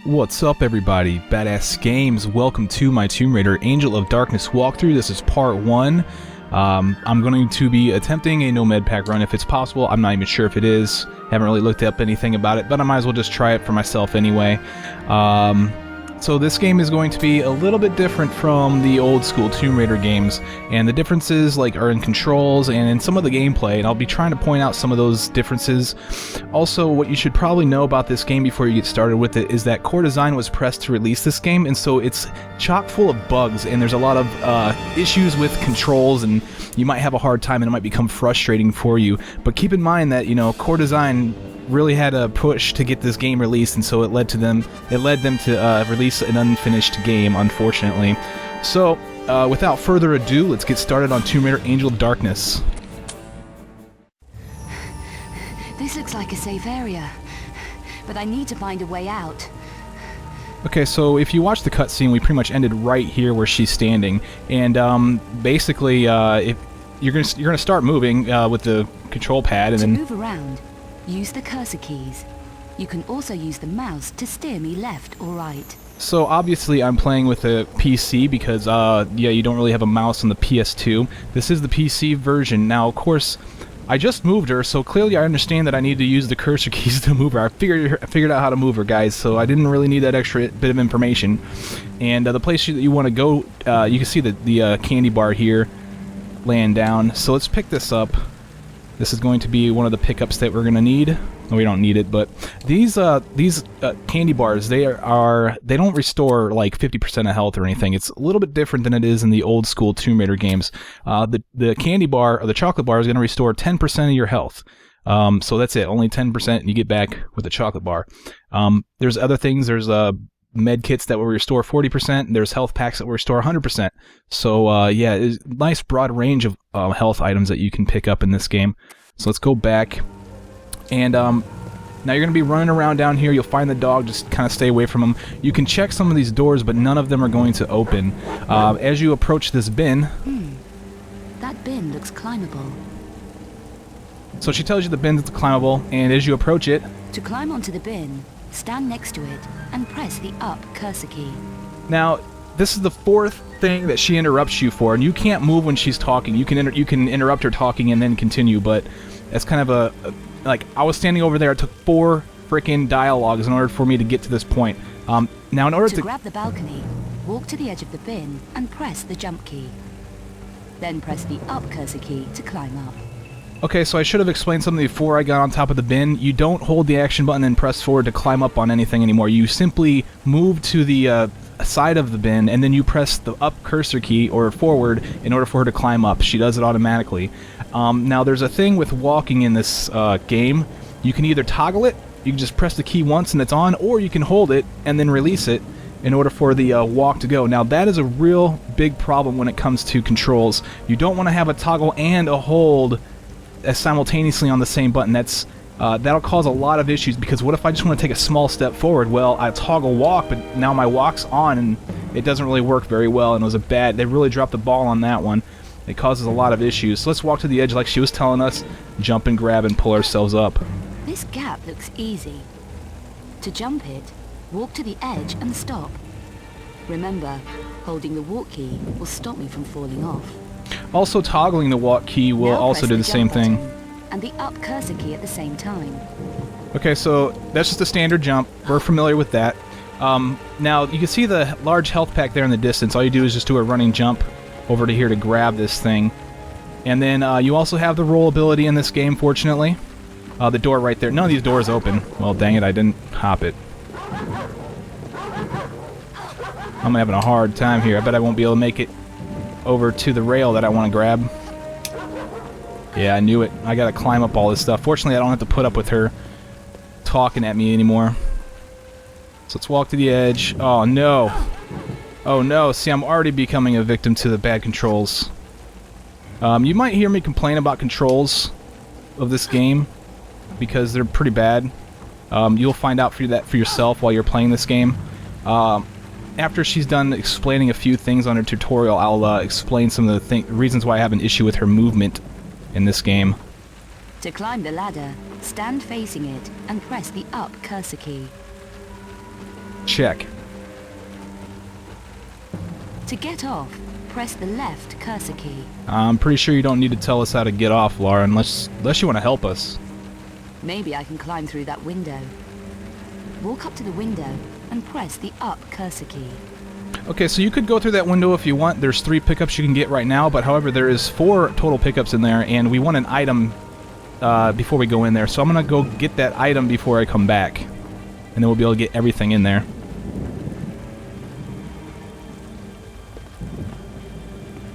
What's up everybody, badassgamez, welcome to my Tomb Raider Angel of Darkness walkthrough. This is part 1. I'm going to be attempting a no med pack run if it's possible. I'm not even sure if it is. Haven't really looked up anything about it, but I might as well just try it for myself anyway. So this game is going to be a little bit different from the old school Tomb Raider games, and the differences are in controls and in some of the gameplay, and I'll be trying to point out some of those differences. Also, what you should probably know about this game before you get started with it is that Core Design was pressed to release this game, and so it's chock full of bugs, and there's a lot of issues with controls, and you might have a hard time and it might become frustrating for you. But keep in mind that, you know, Core Design really had a push to get this game released, and so it led them to release an unfinished game, unfortunately. So without further ado, let's get started on Tomb Raider Angel of Darkness. This looks like a safe area, but I need to find a way out. Okay, so if you watch the cutscene, we pretty much ended right here where she's standing, and basically, if you're gonna start moving with the control pad, and then move around. Use the cursor keys. You can also use the mouse to steer me left or right. So obviously I'm playing with a PC because, yeah, you don't really have a mouse on the PS2. This is the PC version. Now, of course, I just moved her, so clearly I understand that I need to use the cursor keys to move her. I figured out how to move her, guys, so I didn't really need that extra bit of information. And the place that you want to go, you can see the candy bar here laying down. So let's pick this up. This is going to be one of the pickups that we're going to need. We don't need it, but these candy bars, they don't restore like 50% of health or anything. It's a little bit different than it is in the old school Tomb Raider games. The candy bar, or the chocolate bar, is going to restore 10% of your health. So that's it, only 10%, and you get back with the chocolate bar. There's other things. There's med kits that will restore 40%, and there's health packs that will restore 100%. So yeah, it's a nice broad range of health items that you can pick up in this game. So let's go back, and now you're going to be running around down here. You'll find the dog, just kind of stay away from him. You can check some of these doors, but none of them are going to open. As you approach this bin... That bin looks climbable. So she tells you the bin's climbable, and as you approach it... To climb onto the bin, stand next to it and press the up cursor key. Now, this is the fourth thing that she interrupts you for, and you can't move when she's talking. You can interrupt her talking and then continue, but that's kind of like, I was standing over there. It took 4 freaking dialogues in order for me to get to this point. Now, in order to grab the balcony, walk to the edge of the bin and press the jump key. Then press the up cursor key to climb up. Okay, so I should have explained something before I got on top of the bin. You don't hold the action button and press forward to climb up on anything anymore. You simply move to the side of the bin, and then you press the up cursor key, or forward, in order for her to climb up. She does it automatically. Now, there's a thing with walking in this game. You can either toggle it, you can just press the key once and it's on, or you can hold it and then release it in order for the walk to go. Now, that is a real big problem when it comes to controls. You don't want to have a toggle and a hold simultaneously on the same button. That'll cause a lot of issues, because what if I just want to take a small step forward? Well, I toggle walk, but now my walk's on, and it doesn't really work very well, and it was they really dropped the ball on that one. It causes a lot of issues. So let's walk to the edge like she was telling us, jump and grab and pull ourselves up. This gap looks easy. To jump it, walk to the edge and stop. Remember, holding the walk key will stop me from falling off. Also, toggling the walk key will now also do the same thing. And the up cursor key at the same time. Okay, so that's just a standard jump. We're familiar with that. Now, you can see the large health pack there in the distance. All you do is just do a running jump over to here to grab this thing. And then you also have the roll ability in this game, fortunately. The door right there. None of these doors open. Well, dang it, I didn't hop it. I'm having a hard time here. I bet I won't be able to make it over to the rail that I want to grab. Yeah, I knew it. I gotta climb up all this stuff. Fortunately, I don't have to put up with her talking at me anymore. So let's walk to the edge. Oh no. Oh no. See, I'm already becoming a victim to the bad controls. You might hear me complain about controls of this game, because they're pretty bad. You'll find out for yourself while you're playing this game. After she's done explaining a few things on her tutorial, I'll explain some of the reasons why I have an issue with her movement in this game. To climb the ladder, stand facing it and press the up cursor key. Check. To get off, press the left cursor key. I'm pretty sure you don't need to tell us how to get off, Laura, unless you want to help us. Maybe I can climb through that window. Walk up to the window and press the up cursor key. Okay, so you could go through that window if you want. There's 3 pickups you can get right now, but however, there is 4 total pickups in there, and we want an item before we go in there. So I'm going to go get that item before I come back, and then we'll be able to get everything in there.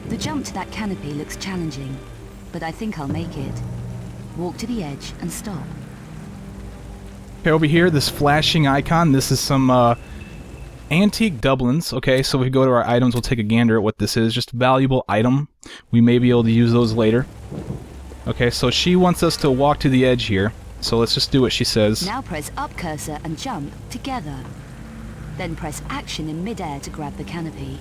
The jump to that canopy looks challenging, but I think I'll make it. Walk to the edge and stop. Okay, over here, this flashing icon, this is some antique doublins. Okay, so if we go to our items, we'll take a gander at what this is. Just a valuable item. We may be able to use those later. Okay, so she wants us to walk to the edge here. So let's just do what she says. Now press up cursor and jump together. Then press action in mid-air to grab the canopy.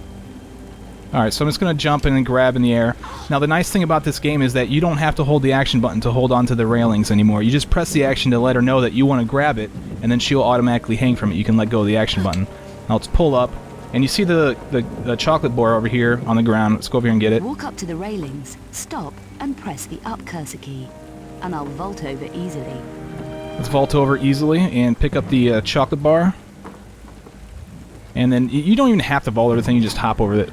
Alright, so I'm just going to jump in and grab in the air. Now the nice thing about this game is that you don't have to hold the action button to hold onto the railings anymore. You just press the action to let her know that you want to grab it, and then she'll automatically hang from it. You can let go of the action button. Now let's pull up, and you see the chocolate bar over here on the ground. Let's go over here and get it. Walk up to the railings, stop, and press the up cursor key, and I'll vault over easily. Let's vault over easily and pick up the chocolate bar. And then you don't even have to vault everything, you just hop over it.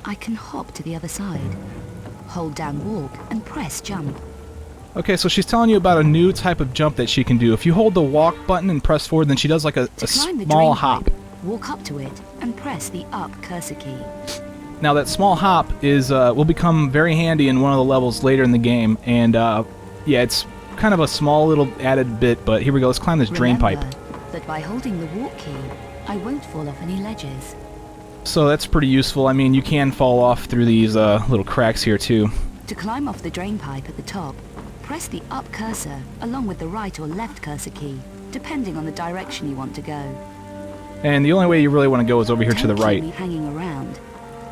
I can hop to the other side. Hold down walk and press jump. Okay, so she's telling you about a new type of jump that she can do. If you hold the walk button and press forward, then she does like a small hop. Walk up to it and press the up cursor key. Now that small hop is will become very handy in one of the levels later in the game, and yeah, it's kind of a small little added bit, but here we go. Let's climb this drain pipe. That by holding the walk key, I won't fall off any ledges. So that's pretty useful. I mean, you can fall off through these little cracks here too. To climb off the drain pipe at the top, press the up cursor along with the right or left cursor key, depending on the direction you want to go. And the only way you really want to go is over here to the right. Don't keep me hanging around.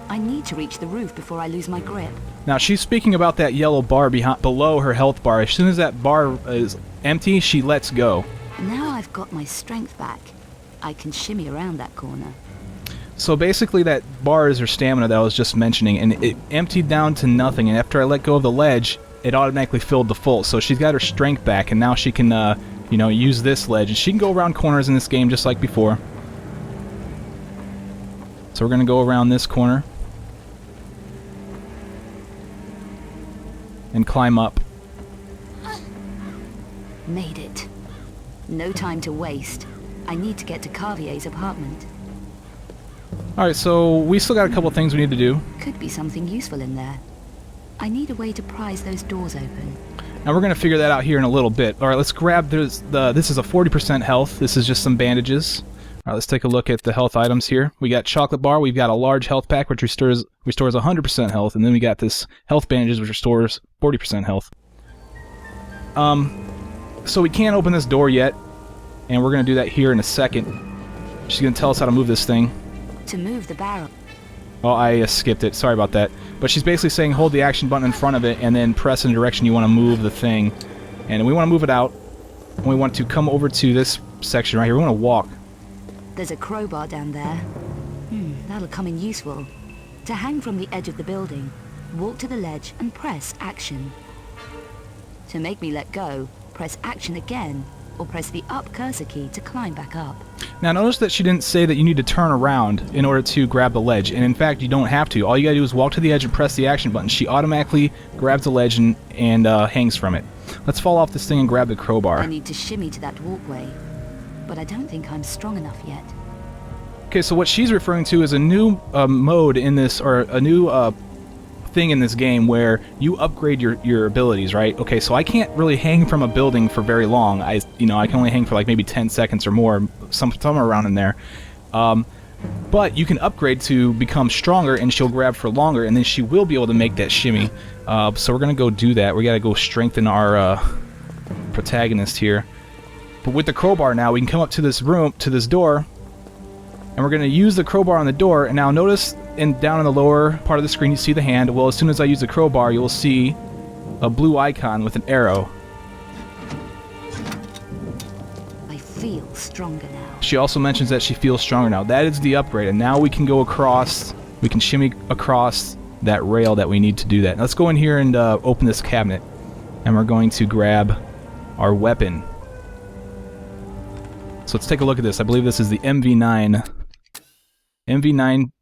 I need to reach the roof before I lose my grip. Now she's speaking about that yellow bar below her health bar. As soon as that bar is empty, she lets go. Now I've got my strength back. I can shimmy around that corner. So basically that bar is her stamina that I was just mentioning, and it emptied down to nothing, and after I let go of the ledge, it automatically filled to full. So she's got her strength back, and now she can, you know, use this ledge, and she can go around corners in this game just like before. So we're going to go around this corner and climb up. Made it. No time to waste. I need to get to Cartier's apartment. Alright, so we still got a couple things we need to do. Could be something useful in there. I need a way to prise those doors open. Now we're going to figure that out here in a little bit. Alright, let's grab this is a 40% health. This is just some bandages. Alright, let's take a look at the health items here. We got chocolate bar, we've got a large health pack which restores 100% health, and then we got this health bandages which restores 40% health. So we can't open this door yet, and we're going to do that here in a second. She's going to tell us how to move this thing. To move the barrel. Oh, I skipped it. Sorry about that. But she's basically saying hold the action button in front of it and then press in the direction you want to move the thing. And we want to move it out. And we want to come over to this section right here. We want to walk. There's a crowbar down there. That'll come in useful. To hang from the edge of the building, walk to the ledge and press action. To make me let go, press action again, or press the up cursor key to climb back up. Now notice that she didn't say that you need to turn around in order to grab the ledge, and in fact you don't have to. All you gotta do is walk to the edge and press the action button. She automatically grabs the ledge and hangs from it. Let's fall off this thing and grab the crowbar. I need to shimmy to that walkway, but I don't think I'm strong enough yet. Okay, so what she's referring to is a new mode in this, or a new thing in this game where you upgrade your abilities, right? Okay, so I can't really hang from a building for very long. I can only hang for like maybe 10 seconds or more, somewhere around in there. But you can upgrade to become stronger, and she'll grab for longer, and then she will be able to make that shimmy. So we're gonna go do that. We gotta go strengthen our protagonist here. But with the crowbar now, we can come up to this room, to this door, and we're gonna use the crowbar on the door. And now notice down in the lower part of the screen you see the hand. Well, as soon as I use the crowbar, you'll see a blue icon with an arrow. I feel stronger now. She also mentions that she feels stronger now. That is the upgrade, and now we can go across, we can shimmy across that rail that we need to do that. Let's go in here and open this cabinet, and we're going to grab our weapon. So let's take a look at this. I believe this is the MV9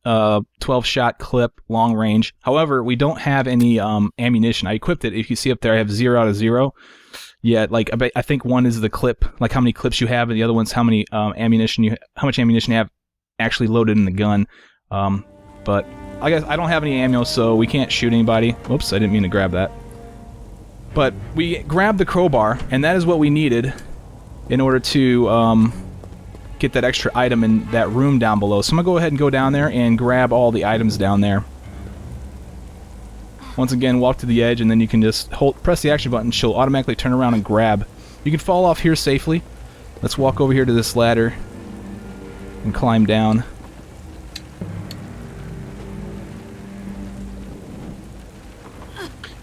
12-shot clip, long range. However, we don't have any ammunition. I equipped it. If you see up there, I have 0 out of 0. Yeah, like I think one is the clip, like how many clips you have, and the other one's how much ammunition you have actually loaded in the gun. But I guess I don't have any ammo, so we can't shoot anybody. Whoops, I didn't mean to grab that. But we grabbed the crowbar, and that is what we needed in order to get that extra item in that room down below. So I'm going to go ahead and go down there and grab all the items down there. Once again, walk to the edge, and then you can just press the action button. She'll automatically turn around and grab. You can fall off here safely. Let's walk over here to this ladder and climb down.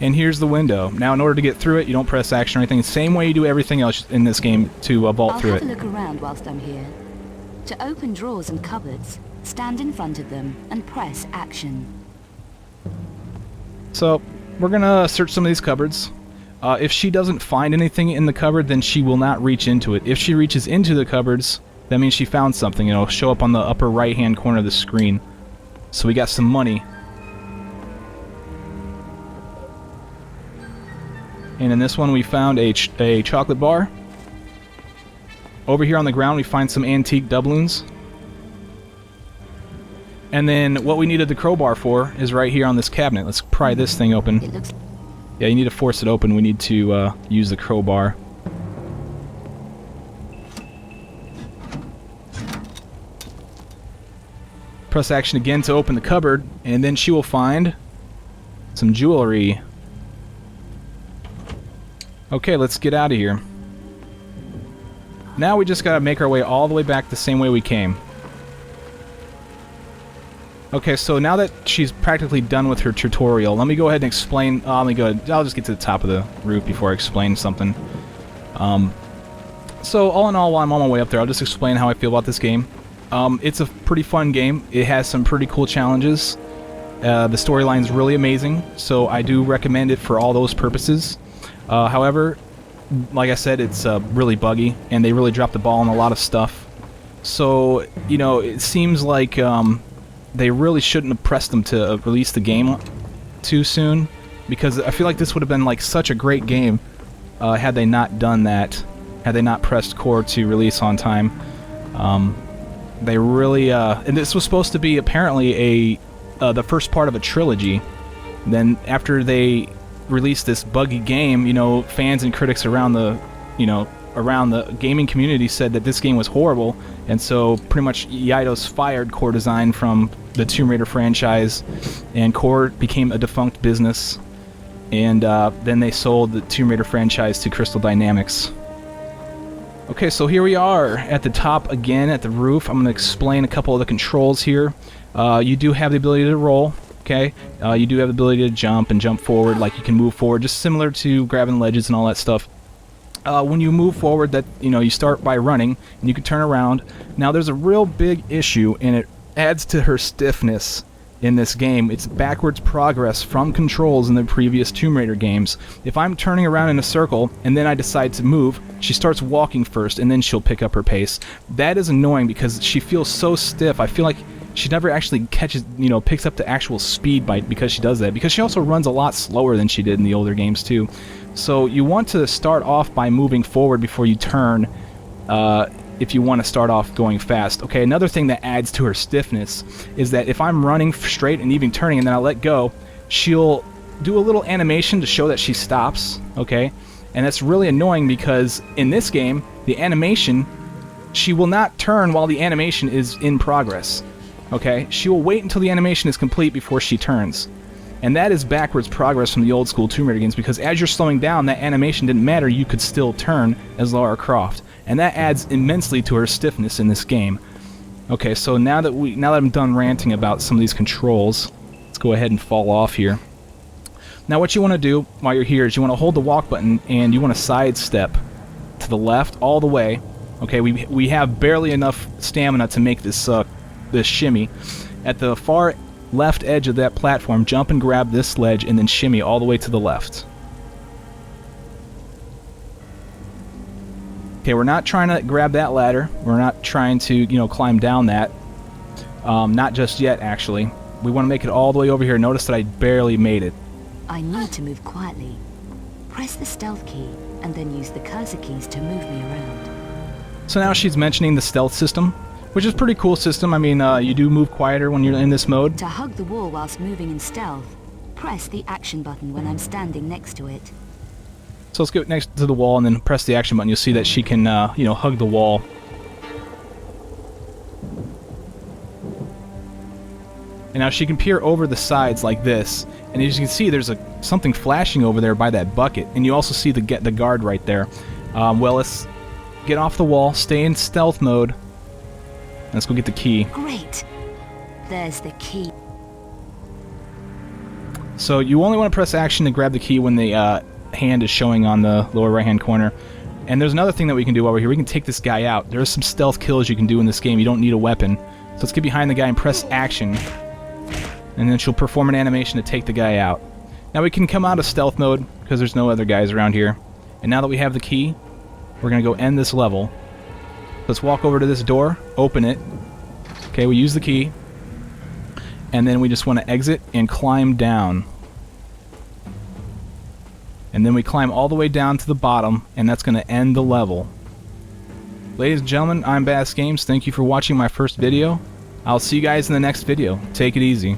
And here's the window. Now, in order to get through it, you don't press action or anything. Same way you do everything else in this game to vault through it. I'll have a look around whilst I'm here. To open drawers and cupboards, stand in front of them and press action. So, we're gonna search some of these cupboards. If she doesn't find anything in the cupboard, then she will not reach into it. If she reaches into the cupboards, that means she found something. It'll show up on the upper right-hand corner of the screen. So we got some money. And in this one, we found a chocolate bar. Over here on the ground, we find some antique doubloons. And then what we needed the crowbar for is right here on this cabinet. Let's pry this thing open. Yeah, you need to force it open. We need to use the crowbar. Press action again to open the cupboard, and then she will find some jewelry. Okay, let's get out of here. Now we just gotta make our way all the way back the same way we came. Okay, so now that she's practically done with her tutorial, let me go ahead and explain. I'll just get to the top of the roof before I explain something. So all in all, while I'm on my way up there, I'll just explain how I feel about this game. It's a pretty fun game. It has some pretty cool challenges. The storyline's really amazing, so I do recommend it for all those purposes. However, like I said, it's really buggy, and they really dropped the ball on a lot of stuff. So, you know, it seems like they really shouldn't have pressed them to release the game too soon, because I feel like this would have been like such a great game had they not done that, had they not pressed core to release on time. They really, and this was supposed to be apparently the first part of a trilogy. Then after they released this buggy game, you know, fans and critics around the gaming community said that this game was horrible, and so pretty much Eidos fired Core Design from the Tomb Raider franchise, and Core became a defunct business, and then they sold the Tomb Raider franchise to Crystal Dynamics. Okay, so here we are at the top again, at the roof. I'm going to explain a couple of the controls here. You do have the ability to roll. Okay, you do have the ability to jump and jump forward, like you can move forward, just similar to grabbing ledges and all that stuff. When you move forward, that you start by running, and you can turn around. Now, there's a real big issue, and it adds to her stiffness in this game. It's backwards progress from controls in the previous Tomb Raider games. If I'm turning around in a circle, and then I decide to move, she starts walking first, and then she'll pick up her pace. That is annoying because she feels so stiff. I feel like she never actually picks up the actual speed because she does that. Because she also runs a lot slower than she did in the older games too. So you want to start off by moving forward before you turn, if you want to start off going fast. Okay, another thing that adds to her stiffness is that if I'm running straight and even turning and then I let go, she'll do a little animation to show that she stops, okay? And that's really annoying because in this game, the animation, she will not turn while the animation is in progress. Okay, she will wait until the animation is complete before she turns. And that is backwards progress from the old school Tomb Raider games, because as you're slowing down, that animation didn't matter, you could still turn as Lara Croft. And that adds immensely to her stiffness in this game. Okay, so now that I'm done ranting about some of these controls, let's go ahead and fall off here. Now what you want to do while you're here is you want to hold the walk button and you want to sidestep to the left all the way, Okay, we have barely enough stamina to make this this shimmy. At the far left edge of that platform, jump and grab this ledge and then shimmy all the way to the left. Okay, we're not trying to grab that ladder. We're not trying to, you know, climb down that. Not just yet, actually. We want to make it all the way over here. Notice that I barely made it. I need to move quietly. Press the stealth key, and then use the cursor keys to move me around. So now she's mentioning the stealth system, which is a pretty cool system. I mean, you do move quieter when you're in this mode. To hug the wall whilst moving in stealth, press the action button when I'm standing next to it. So let's get next to the wall and then press the action button. You'll see that she can, you know, hug the wall. And now she can peer over the sides like this. And as you can see, there's something flashing over there by that bucket. And you also see the guard right there. Well, let's get off the wall, stay in stealth mode. Let's go get the key. Great! There's the key. So you only want to press action to grab the key when the hand is showing on the lower right hand corner. And there's another thing that we can do while we're here. We can take this guy out. There's some stealth kills you can do in this game. You don't need a weapon. So let's get behind the guy and press action. And then she'll perform an animation to take the guy out. Now we can come out of stealth mode because there's no other guys around here. And now that we have the key, we're going to go end this level. Let's walk over to this door, open it. Okay, we use the key. And then we just want to exit and climb down. And then we climb all the way down to the bottom, and that's going to end the level. Ladies and gentlemen, I'm badassgamez. Thank you for watching my first video. I'll see you guys in the next video. Take it easy.